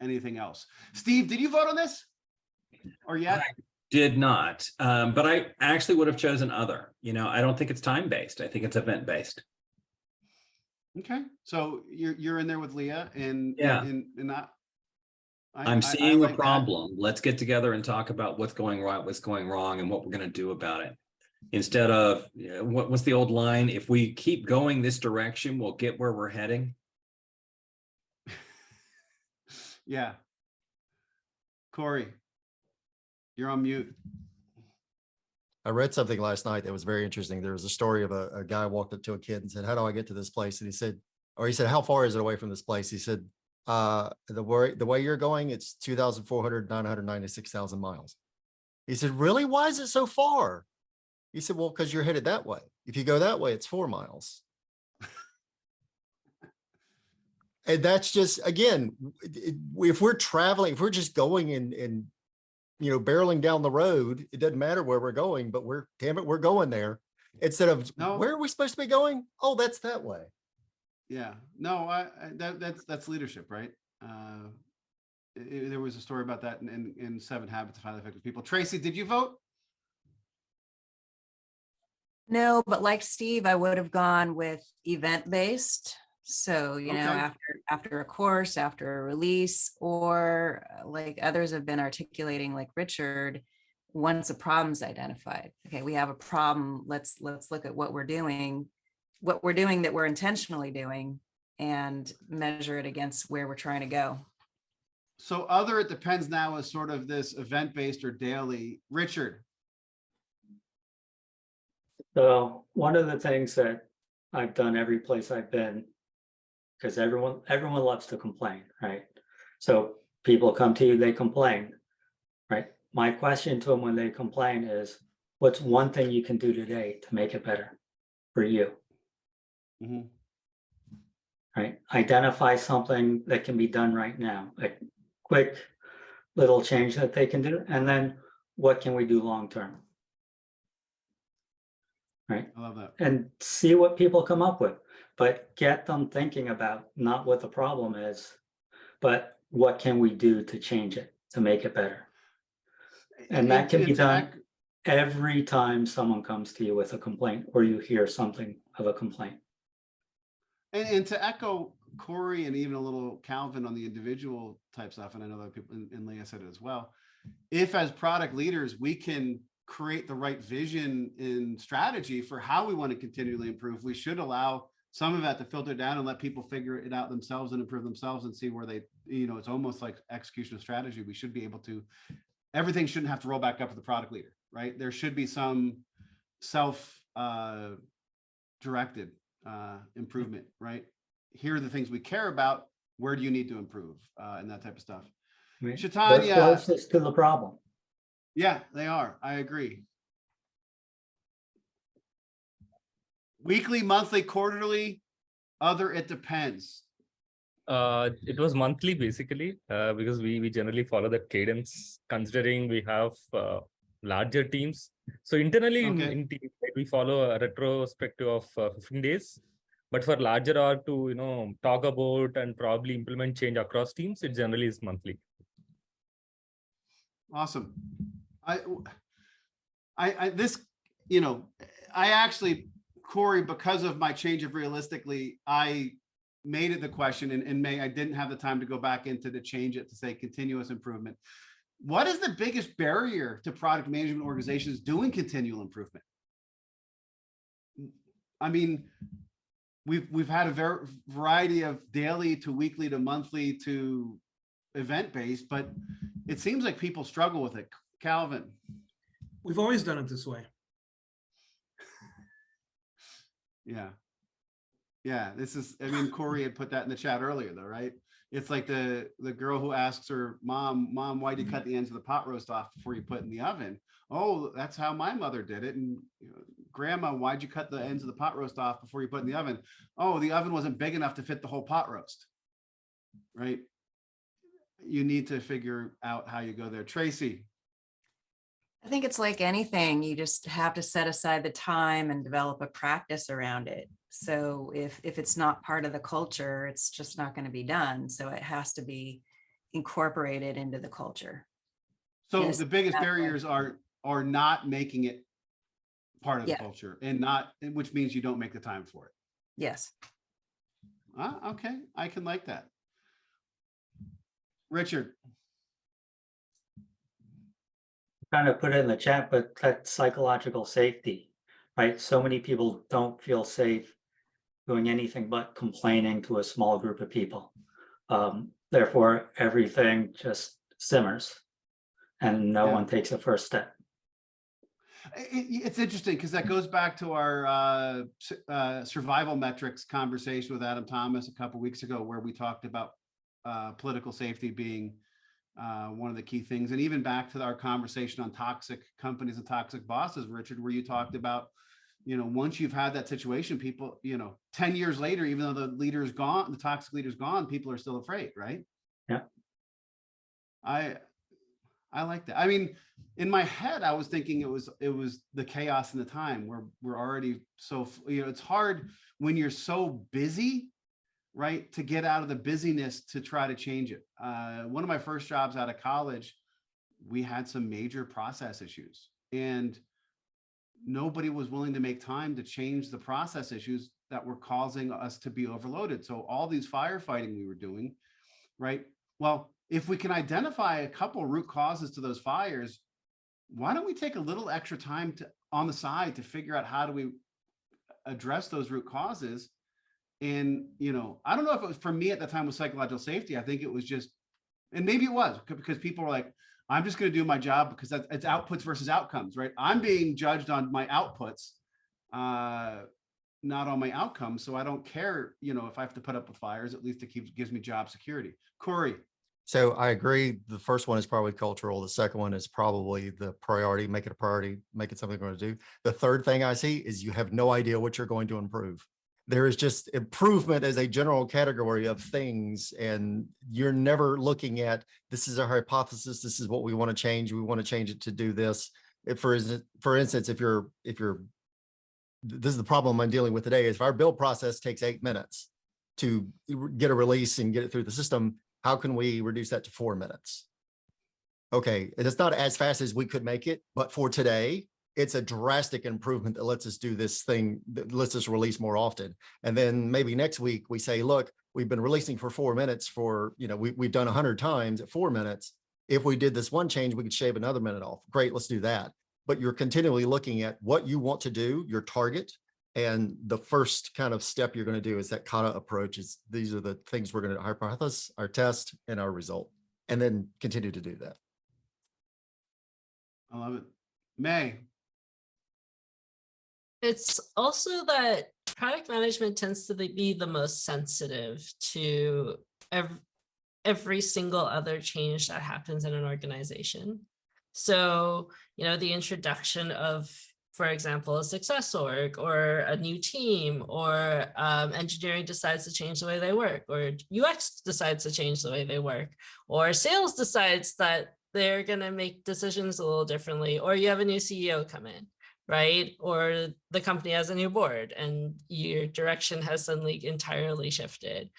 [SPEAKER 1] anything else. Steve, did you vote on this or yet?
[SPEAKER 2] I did not, but I actually would have chosen other. You know, I don't think it's time-based. I think it's event-based.
[SPEAKER 1] Okay, so you're in there with Leah and
[SPEAKER 2] I'm seeing
[SPEAKER 1] like
[SPEAKER 2] a problem. Let's get together and talk about what's going right, what's going wrong, and what we're going to do about it. Instead of, what's the old line? If we keep going this direction, we'll get where we're heading.
[SPEAKER 1] Yeah. Cory, you're on mute.
[SPEAKER 7] I read something last night that was very interesting. There was a story of a guy walked up to a kid and said, "How do I get to this place?" And he said, "How far is it away from this place?" He said, the way you're going, it's 2,996,000 miles." He said, "Really? Why is it so far?" He said, "Well, because you're headed that way. If you go that way, it's 4 miles." And that's just, again, if we're traveling, if we're just going and barreling down the road, it doesn't matter where we're going, but damn it, we're going there. Instead of,
[SPEAKER 1] No.
[SPEAKER 7] where are we supposed to be going? Oh, that's that way.
[SPEAKER 1] Yeah, no, that's leadership, right? There was a story about that in 7 Habits of Highly Effective People. Tracy, did you vote?
[SPEAKER 8] No, but like Steve, I would have gone with event-based. So,
[SPEAKER 1] Okay.
[SPEAKER 8] after a course, after a release, or like others have been articulating, like Richard, once a problem's identified. Okay, we have a problem. Let's look at what we're doing that we're intentionally doing, and measure it against where we're trying to go.
[SPEAKER 1] So it depends now is sort of this event-based or daily. Richard.
[SPEAKER 4] So one of the things that I've done every place I've been, because everyone loves to complain, right? So people come to you, they complain, right? My question to them when they complain is, what's one thing you can do today to make it better for you?
[SPEAKER 1] Mhm.
[SPEAKER 4] Right? Identify something that can be done right now, a quick little change that they can do, and then what can we do long term? Right?
[SPEAKER 1] I love that.
[SPEAKER 4] And see what people come up with, but get them thinking about not what the problem is, but what can we do to change it, to make it better. And that can be done every time someone comes to you with a complaint, or you hear something of a complaint.
[SPEAKER 1] And to echo Cory and even a little Calvin on the individual type stuff, and I know that people, and Leah said it as well, if as product leaders, we can create the right vision and strategy for how we want to continually improve, we should allow some of that to filter down and let people figure it out themselves and improve themselves and see where they, it's almost like execution of strategy. We should be able to, everything shouldn't have to roll back up to the product leader, right? There should be some self-directed improvement, right? Here are the things we care about. Where do you need to improve? And that type of stuff.
[SPEAKER 4] Right?
[SPEAKER 1] Chaitanya.
[SPEAKER 4] What's closest to the problem?
[SPEAKER 1] Yeah, they are. I agree. Weekly, monthly, quarterly, it depends.
[SPEAKER 9] It was monthly basically, because we generally follow that cadence, considering we have larger teams. So internally in teams, right, we follow a retrospective of 15 days. But for larger org to talk about and probably implement change across teams, it generally is monthly.
[SPEAKER 1] Awesome. I actually, Cory, because of my change of realistically, I made it the question, and I didn't have the time to go back into to change it to say continuous improvement. What is the biggest barrier to product management organizations doing continual improvement? I mean, we've had a variety of daily to weekly to monthly to event-based, but it seems like people struggle with it. Calvin.
[SPEAKER 6] We've always done it this way.
[SPEAKER 1] Yeah. This is, Cory had put that in the chat earlier though, right? It's like the girl who asks her mom, why'd you cut the ends of the pot roast off before you put it in the oven? Oh, that's how my mother did it. And grandma, why'd you cut the ends of the pot roast off before you put it in the oven? Oh, the oven wasn't big enough to fit the whole pot roast, right? You need to figure out how you go there. Tracy.
[SPEAKER 8] I think it's like anything, you just have to set aside the time and develop a practice around it. So if it's not part of the culture, it's just not going to be done. So it has to be incorporated into the culture.
[SPEAKER 1] So the biggest barriers are not making it part of the culture, and which means you don't make the time for it.
[SPEAKER 8] Yes.
[SPEAKER 1] Okay, I can like that. Richard.
[SPEAKER 4] Kind of put it in the chat, but that psychological safety, right? So many people don't feel safe doing anything but complaining to a small group of people. Therefore, everything just simmers and no one takes a first step.
[SPEAKER 1] It's interesting because that goes back to our survival metrics conversation with Adam Thomas a couple weeks ago, where we talked about political safety being one of the key things, and even back to our conversation on toxic companies and toxic bosses, Richard, where you talked about, once you've had that situation, people, 10 years later, even though the leader is gone, the toxic leader is gone, people are still afraid, right?
[SPEAKER 4] Yeah.
[SPEAKER 1] I like that. I mean, in my head, I was thinking it was the chaos in the time where we're already so, it's hard when you're so busy, right, to get out of the busyness to try to change it. One of my first jobs out of college, we had some major process issues, and nobody was willing to make time to change the process issues that were causing us to be overloaded. So all these firefighting we were doing, right? Well, if we can identify a couple root causes to those fires, why don't we take a little extra time on the side to figure out how do we address those root causes? And, I don't know if it was, for me at the time, with psychological safety, I think it was just, and maybe it was because people were like, I'm just going to do my job because it's outputs versus outcomes, right? I'm being judged on my outputs, not on my outcomes. So I don't care, if I have to put up with fires, at least it gives me job security. Cory.
[SPEAKER 7] So I agree. The first one is probably cultural. The second one is probably the priority, make it a priority, make it something you're going to do. The third thing I see is you have no idea what you're going to improve. There is just improvement as a general category of things, and you're never looking at, this is our hypothesis, this is what we want to change, we want to change it to do this. For instance, if this is the problem I'm dealing with today, is if our build process takes 8 minutes to get a release and get it through the system, how can we reduce that to 4 minutes? Okay, it's not as fast as we could make it, but for today, it's a drastic improvement that lets us do this thing, that lets us release more often. And then maybe next week we say, look, we've been releasing for 4 minutes for, we've done 100 times at 4 minutes. If we did this one change, we could shave another minute off. Great, let's do that. But you're continually looking at what you want to do, your target. And the first kind of step you're going to do is that kata approach. These are the things we're going to hypothesis, our test, and our result, and then continue to do that.
[SPEAKER 1] I love it. May.
[SPEAKER 3] It's also that product management tends to be the most sensitive to every single other change that happens in an organization. So, the introduction of, for example, a success org or a new team, or engineering decides to change the way they work, or UX decides to change the way they work, or sales decides that they're going to make decisions a little differently, or you have a new CEO come in, right? Or the company has a new board and your direction has suddenly entirely shifted.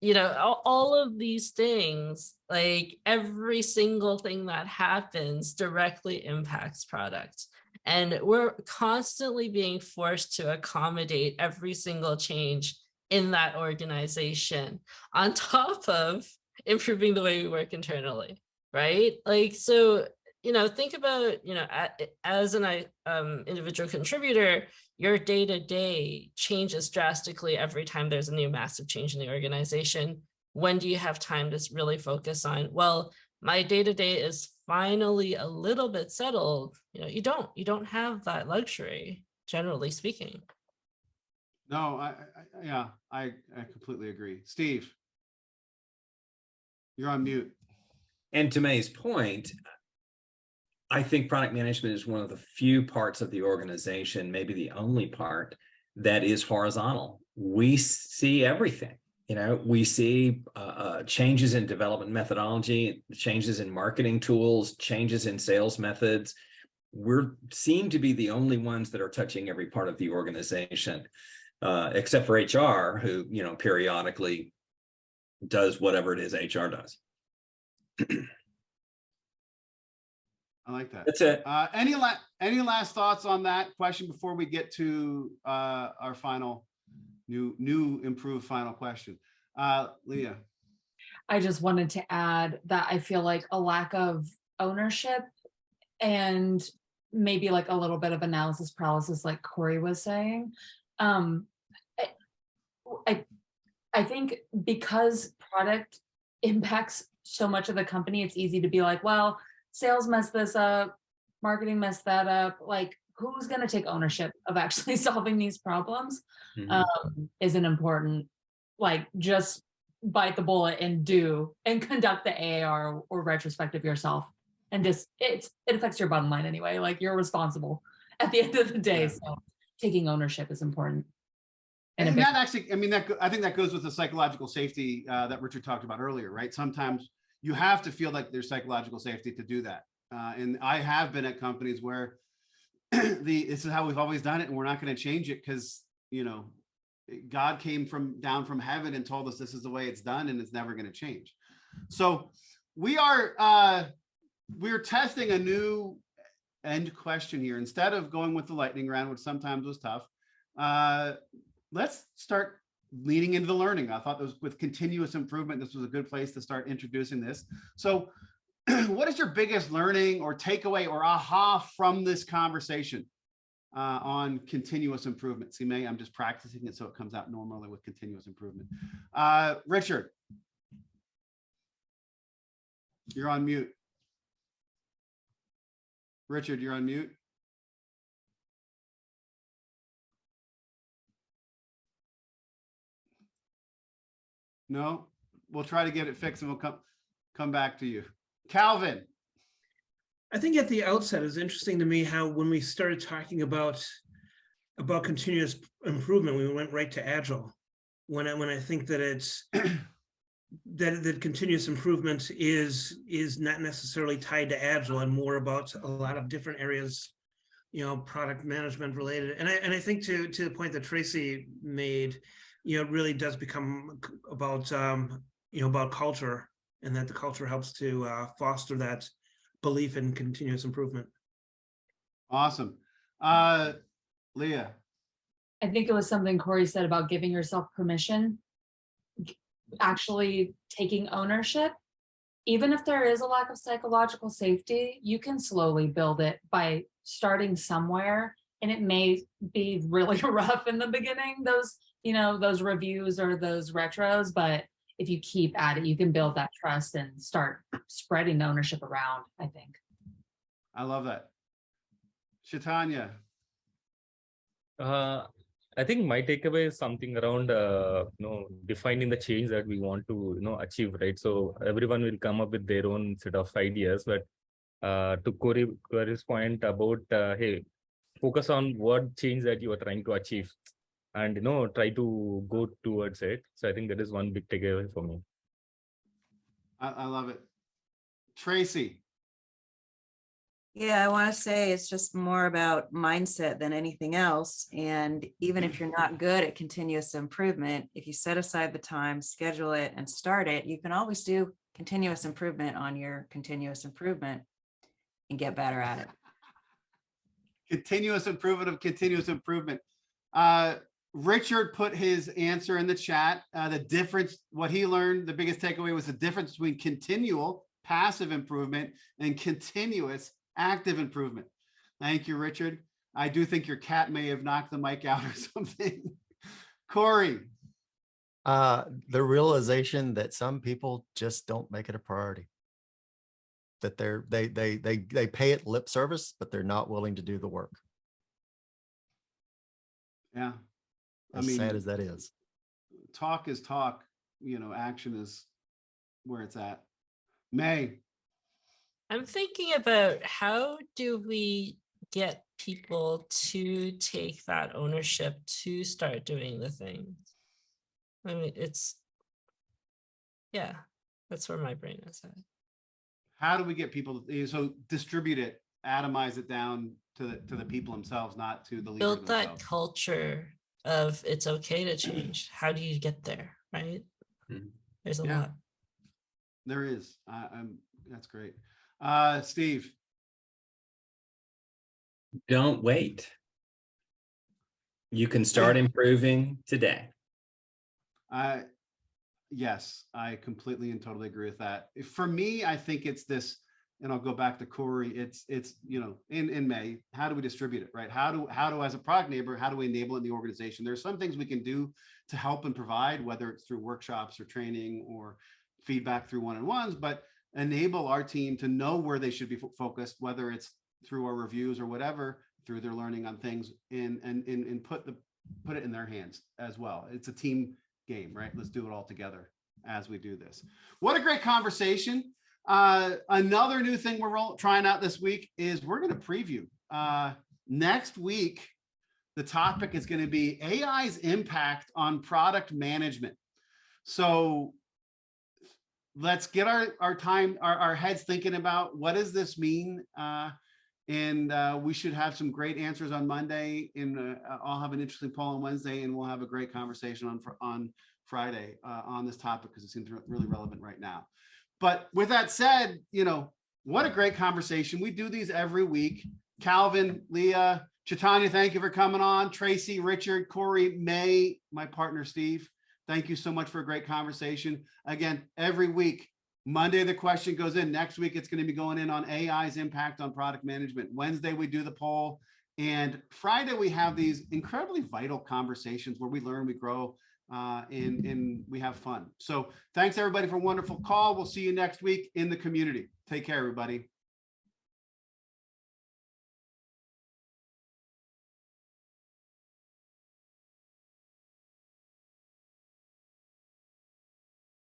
[SPEAKER 3] All of these things, like every single thing that happens directly impacts product. And we're constantly being forced to accommodate every single change in that organization on top of improving the way we work internally, right? So, think about, as an individual contributor, your day-to-day changes drastically every time there's a new massive change in the organization. When do you have time to really focus on, well, my day-to-day is finally a little bit settled? You don't have that luxury, generally speaking.
[SPEAKER 1] No, I completely agree. Steve, you're on mute.
[SPEAKER 2] And to May's point, I think product management is one of the few parts of the organization, maybe the only part, that is horizontal. We see everything. We see changes in development methodology, changes in marketing tools, changes in sales methods. We seem to be the only ones that are touching every part of the organization, except for HR, who, periodically does whatever it is HR does.
[SPEAKER 1] I like that.
[SPEAKER 2] That's it.
[SPEAKER 1] Any last thoughts on that question before we get to our final new improved final question? Leah.
[SPEAKER 5] I just wanted to add that I feel like a lack of ownership and maybe like a little bit of analysis paralysis, like Cory was saying. I think because product impacts so much of the company, it's easy to be like, well, sales messed this up, marketing messed that up. Like, who's going to take ownership of actually solving these problems
[SPEAKER 2] Mhm.
[SPEAKER 5] is an important, like, just bite the bullet and conduct the AAR or retrospective yourself. And just, it affects your bottom line anyway. Like, you're responsible at the end of the day.
[SPEAKER 1] Yeah.
[SPEAKER 5] So taking ownership is important.
[SPEAKER 1] And
[SPEAKER 5] a big-
[SPEAKER 1] that actually, I mean, I think that goes with the psychological safety that Richard talked about earlier, right? Sometimes you have to feel like there's psychological safety to do that. And I have been at companies where this is how we've always done it, and we're not going to change it because, God came down from heaven and told us this is the way it's done, and it's never going to change. So we're testing a new end question here. Instead of going with the lightning round, which sometimes was tough, let's start leaning into the learning. I thought with continuous improvement, this was a good place to start introducing this. So what is your biggest learning or takeaway or aha from this conversation on continuous improvement? See, May, I'm just practicing it so it comes out normally with continuous improvement. Richard, you're on mute. Richard, you're on mute. No, we'll try to get it fixed and we'll come back to you. Calvin.
[SPEAKER 6] I think at the outset, it's interesting to me how when we started talking about continuous improvement, we went right to agile. When I think that it's that continuous improvement is not necessarily tied to agile and more about a lot of different areas, product management related. And I think to the point that Tracy made, it really does become about about culture, and that the culture helps to foster that belief in continuous improvement.
[SPEAKER 1] Awesome. Leah.
[SPEAKER 5] I think it was something Cory said about giving yourself permission, actually taking ownership. Even if there is a lack of psychological safety, you can slowly build it by starting somewhere. And it may be really rough in the beginning, those reviews or those retros, but if you keep at it, you can build that trust and start spreading the ownership around, I think.
[SPEAKER 1] I love that. Chaitanya.
[SPEAKER 9] I think my takeaway is something around defining the change that we want to achieve, right? So everyone will come up with their own set of ideas, but to Cory's point about hey, focus on what change that you are trying to achieve, and try to go towards it. So I think that is one big takeaway for me.
[SPEAKER 1] I love it. Tracy.
[SPEAKER 8] Yeah, I want to say it's just more about mindset than anything else. And even if you're not good at continuous improvement, if you set aside the time, schedule it, and start it, you can always do continuous improvement on your continuous improvement and get better at it.
[SPEAKER 1] Continuous improvement of continuous improvement. Richard put his answer in the chat. The difference, what he learned, the biggest takeaway was the difference between continual passive improvement and continuous active improvement. Thank you, Richard. I do think your cat may have knocked the mic out or something. Cory.
[SPEAKER 7] The realization that some people just don't make it a priority. That they pay it lip service, but they're not willing to do the work.
[SPEAKER 1] Yeah.
[SPEAKER 7] As sad as that is.
[SPEAKER 1] Talk is talk, action is where it's at. May.
[SPEAKER 3] I'm thinking about how do we get people to take that ownership to start doing the things. I mean, that's where my brain is at.
[SPEAKER 1] How do we get people to distribute it, atomize it down to the people themselves, not to the leader
[SPEAKER 3] Build that
[SPEAKER 1] themselves?
[SPEAKER 3] culture of it's okay to change. How do you get there, right?
[SPEAKER 2] Mhm.
[SPEAKER 3] There's a
[SPEAKER 1] Yeah.
[SPEAKER 3] lot.
[SPEAKER 1] There is. That's great. Steve.
[SPEAKER 2] Don't wait. You can start improving today.
[SPEAKER 1] Yes, I completely and totally agree with that. For me, I think it's this, and I'll go back to Cory. It's in May, how do we distribute it, right? How do as a product neighbor, how do we enable it in the organization? There's some things we can do to help and provide, whether it's through workshops or training or feedback through one-on-ones, but enable our team to know where they should be focused, whether it's through our reviews or whatever, through their learning on things and put it in their hands as well. It's a team game, right? Let's do it all together as we do this. What a great conversation. Another new thing we're trying out this week is we're going to preview. Next week, the topic is going to be AI's impact on product management. So let's get our heads thinking about what does this mean? And we should have some great answers on Monday. And I'll have an interesting poll on Wednesday, and we'll have a great conversation on Friday on this topic because it seems really relevant right now. But with that said, what a great conversation. We do these every week. Calvin, Leah, Chaitanya, thank you for coming on. Tracy, Richard, Cory, May, my partner, Steve. Thank you so much for a great conversation. Again, every week, Monday, the question goes in. Next week, it's going to be going in on AI's impact on product management. Wednesday, we do the poll. And Friday, we have these incredibly vital conversations where we learn, we grow, and we have fun. So thanks, everybody, for a wonderful call. We'll see you next week in the community. Take care, everybody.